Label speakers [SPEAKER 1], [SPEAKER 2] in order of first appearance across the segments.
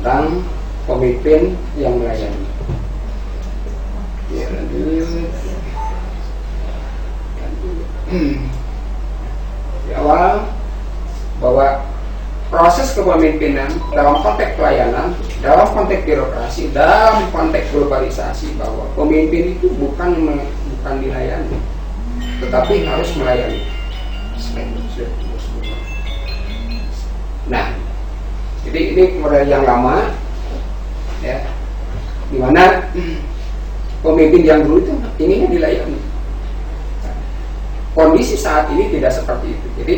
[SPEAKER 1] tentang pemimpin yang melayani. Ya, lanjut. Di awal bahwa proses kepemimpinan dalam konteks pelayanan, dalam konteks birokrasi, dalam konteks globalisasi, bahwa pemimpin itu bukan dilayani, tetapi harus melayani. Nah, jadi ini model yang lama, ya, dimana pemimpin yang dulu itu inginnya dilayani. Kondisi saat ini tidak seperti itu. Jadi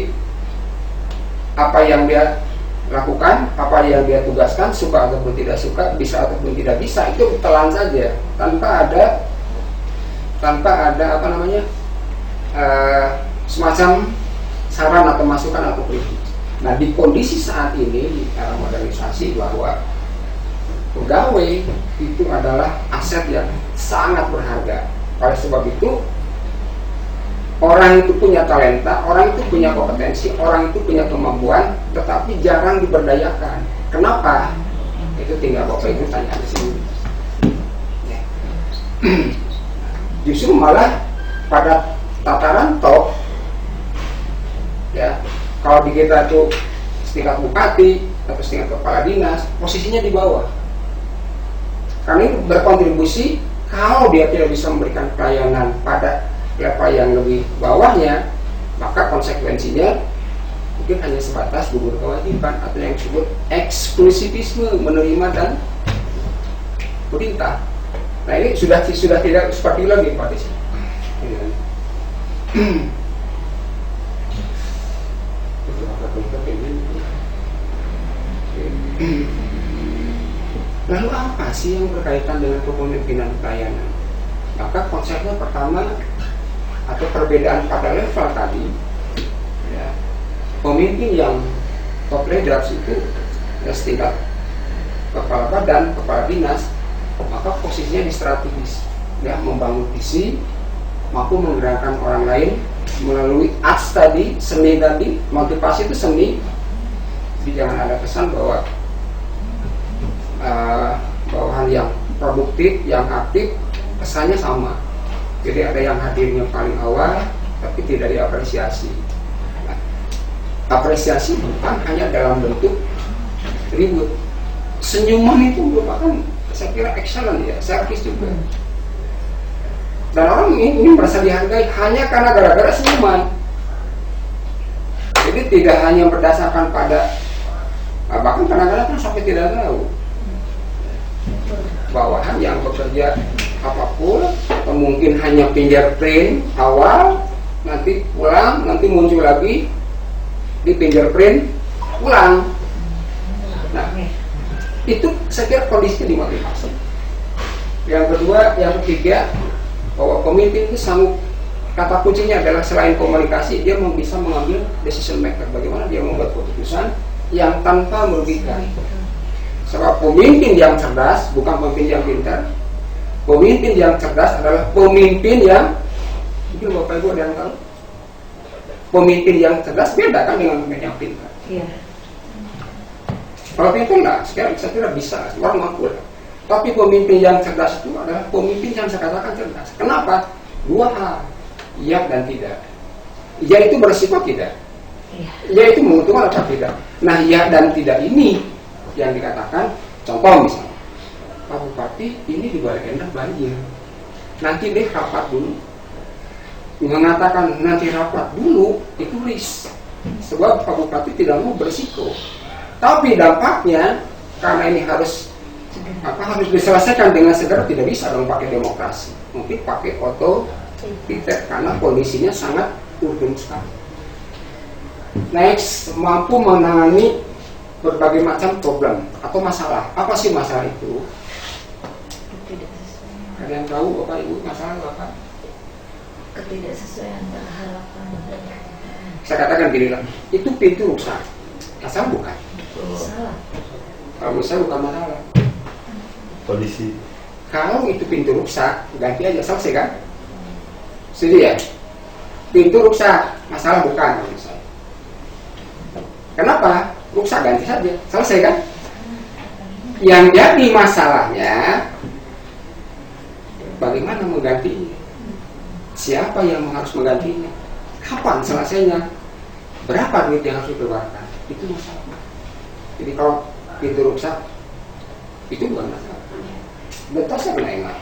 [SPEAKER 1] apa yang dia lakukan, apa yang dia tugaskan, suka ataupun tidak suka, bisa ataupun tidak bisa, itu telan saja tanpa ada apa namanya semacam saran atau masukan atau kritik. Nah, di kondisi saat ini di era modernisasi, bahwa pegawai itu adalah aset yang sangat berharga. Oleh sebab itu, orang itu punya talenta, orang itu punya kompetensi, orang itu punya kemampuan, tetapi jarang diberdayakan. Kenapa? Itu tinggal Bapak Ibu tanya di sini. Ya. Justru malah pada tataran top, ya, kalau di kita itu setingkat bupati atau setingkat kepala dinas, posisinya di bawah. Karena itu berkontribusi, kalau dia tidak bisa memberikan pelayanan pada level yang lebih bawahnya, maka konsekuensinya mungkin hanya sebatas gugur kewajiban atau yang disebut eksklusivisme, menerima dan perintah. Nah, ini sudah tidak seperti lagi Pak Desi. Lalu apa sih yang berkaitan dengan kepemimpinan pelayanan? Maka konsepnya pertama, atau perbedaan pada level tadi, ya, pemimpin yang top leaders itu ya setingkat kepala badan, kepala dinas, maka posisinya di strategis, ya, membangun visi, mampu menggerakkan orang lain melalui arts tadi, seni tadi, motivasi itu seni. Jadi jangan ada kesan bahwa bawahan yang produktif, yang aktif, kesannya sama. Jadi ada yang hadirnya paling awal, tapi tidak diapresiasi. Nah, apresiasi bukan hanya dalam bentuk ribut. Senyuman itu merupakan, saya kira, excellent, ya, service juga. Dan orang ini merasa dihargai hanya karena gara-gara senyuman. Jadi tidak hanya berdasarkan pada, bahkan kadang-kadang kan sampai tidak tahu bawahan yang bekerja apapun, atau mungkin hanya fingerprint awal, nanti pulang, nanti muncul lagi di fingerprint pulang. Nah, itu saya kira kondisinya dimotivasi. Yang kedua, yang ketiga, bahwa pemimpin itu sanggup, kata kuncinya adalah selain komunikasi, dia bisa mengambil decision maker. Bagaimana dia membuat keputusan yang tanpa merugikan. Sebab pemimpin yang cerdas bukan pemimpin yang pintar. Pemimpin yang cerdas adalah pemimpin yang, mungkin Bapak Ibu ada yang tahu, pemimpin yang cerdas beda kan dengan pemimpin yang pintar. Iya. Kalau pintar enggak, saya kira bisa, orang mampu. Tapi pemimpin yang cerdas itu adalah pemimpin yang saya katakan cerdas. Kenapa? Dua hal, iya dan tidak. Iya itu bersifat tidak. Iya itu menguntungkan atau tidak. Nah, iya dan tidak ini yang dikatakan, contoh misalnya, Pak Bupati, ini di Bale Endah banjir, nanti deh rapat dulu. Mengatakan nanti rapat dulu itu risk, sebab Pak Bupati tidak mau berisiko. Tapi dampaknya, karena ini harus diselesaikan dengan segera, tidak bisa dong pakai demokrasi, mungkin pakai otoriter karena kondisinya sangat urgent sekali. Next, mampu menangani berbagai macam problem atau masalah. Apa sih masalah itu? Ada yang tahu Bapak Ibu masalah apa?
[SPEAKER 2] Ketidaksesuaian antara harapan dan
[SPEAKER 1] Saya katakan gini lah, itu pintu rusak. Masalah bukan?
[SPEAKER 2] salah.
[SPEAKER 1] Kalau saya bukan masalah.
[SPEAKER 3] Kondisi.
[SPEAKER 1] Kalau itu pintu rusak, ganti aja, selesai kan? Setuju ya? Pintu rusak, masalah bukan menurut saya. Kenapa? Rusak ganti saja, selesai kan? Yang jadi masalahnya bagaimana menggantinya? Siapa yang harus menggantinya? Kapan selesainya? Berapa duit yang harus dikeluarkan? Itu masalah. Jadi kalau pintu rusak, itu bukan masalah. Betasnya kena ingat.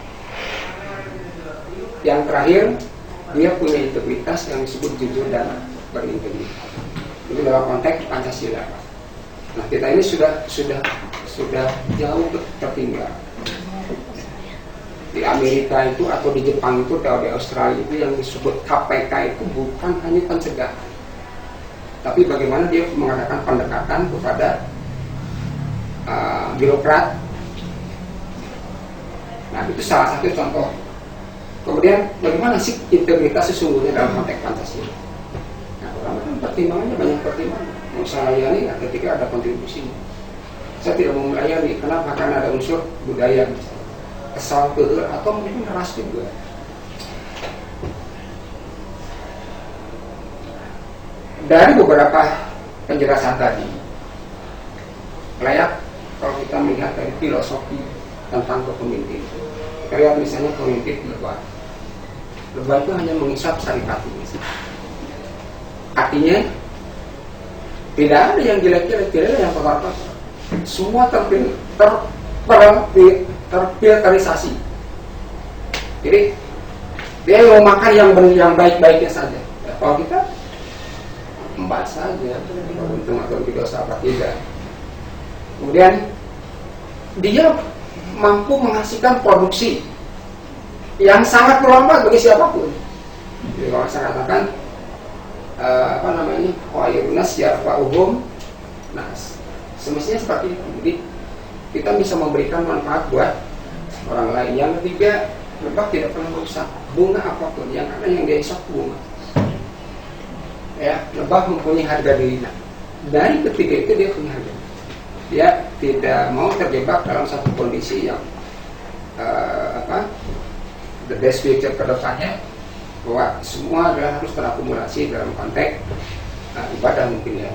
[SPEAKER 1] Yang terakhir, dia punya integritas yang disebut jujur dan berintegritas. Ini dalam konteks Pancasila. Nah, kita ini sudah jauh tertinggal. Di Amerika itu atau di Jepang itu atau di Australia itu yang disebut KPK itu bukan hanya pencegah, tapi bagaimana dia mengadakan pendekatan kepada birokrat. Nah, itu salah satu contoh. Kemudian bagaimana sih integritas sesungguhnya dalam konteks Pancasila? Nah, orang kan pertimbangannya banyak pertimbangan. Mau saya layani ketika ada kontribusinya. Saya tidak mau melayani, kenapa? Karena ada unsur budaya misalnya. Kesal atau mungkin ras juga. Dari beberapa penjelasan tadi, layak kalau kita melihat dari filosofi tentang kepemimpinan. Kita lihat misalnya pemimpin lebah. Lebah itu hanya mengisap saripati. Artinya tidak ada yang jelek-jelek, tidak ada yang kotor-kotor. Semua terfilterisasi. Jadi dia mau makan yang baik-baiknya saja. Ya, kalau kita membahas saja, untung atau dosa apa tidak. Kemudian dia mampu menghasilkan produksi yang sangat bermanfaat bagi siapapun. Jadi kalau saya katakan khairun nas yarfa'uhum nas. Semestinya seperti itu. Jadi kita bisa memberikan manfaat buat orang lain. Yang ketiga, lebah tidak pernah merusak bunga apapun, yang ada yang dia isap bunga. Ya, lebah mempunyai harga diri. Dari ketiga itu dia punya harga. Dia tidak mau terjebak dalam satu kondisi yang the best future ke depannya, bahwa semua adalah harus terakumulasi dalam konteks ibadah mungkin ya.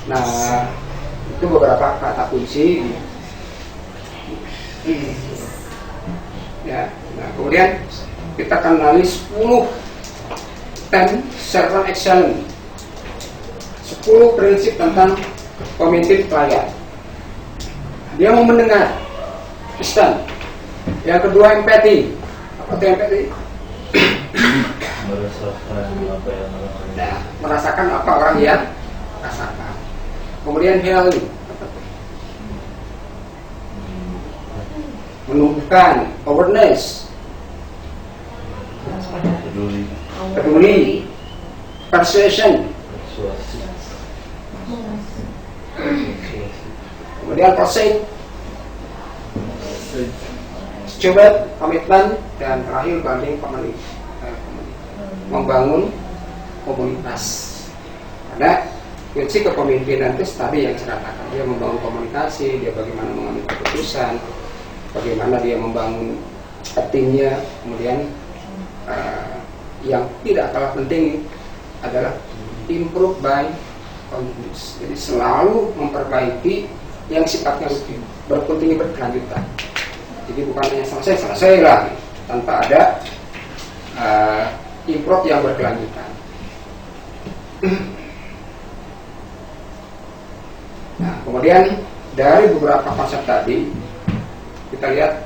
[SPEAKER 1] Nah, itu beberapa kata kunci. Ya, nah kemudian kita akan kenali 10 servant excellence, 10 prinsip tentang pemimpin pelayan. Dia mau mendengar, listen. Yang kedua empati. Apa itu empati? Merasakan apa orang yang rasakan. Kemudian healing, menumbuhkan awareness, peduli, persuasion, kemudian proceed, steward, komitmen, dan terakhir banding membangun komunitas. Ada kunci kepemimpinan itu tadi yang saya katakan, dia membangun komunikasi, dia bagaimana mengambil keputusan, bagaimana dia membangun timnya, kemudian yang tidak kalah penting adalah improve by continuous. Jadi selalu memperbaiki yang sifatnya rutin, berkontinu berkelanjutan. Jadi bukan hanya selesai lagi tanpa ada improve yang berkelanjutan. Nah, kemudian dari beberapa konsep tadi kita lihat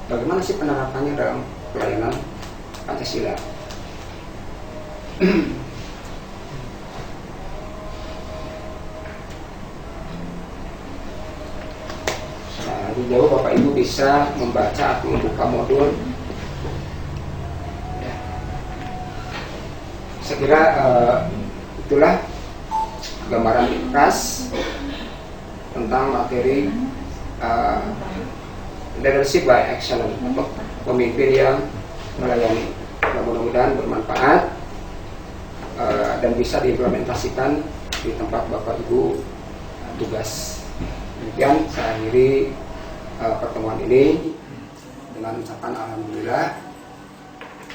[SPEAKER 1] bagaimana sih penerapannya dalam pelayanan Pancasila. Nah, di jauh Bapak Ibu bisa membaca atau membuka modul. Ya. Saya kira itulah gambaran ringkas tentang materi leadership by excellence, untuk pemimpin yang melayani. Mudah-mudahan bermanfaat dan bisa diimplementasikan di tempat Bapak Ibu tugas. Demikian saya akhiri pertemuan ini dengan ucapan alhamdulillah.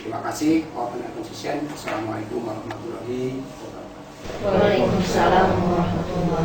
[SPEAKER 1] Terima kasih. Assalamualaikum warahmatullahi wabarakatuh.
[SPEAKER 2] Waalaikumsalam warahmatullahi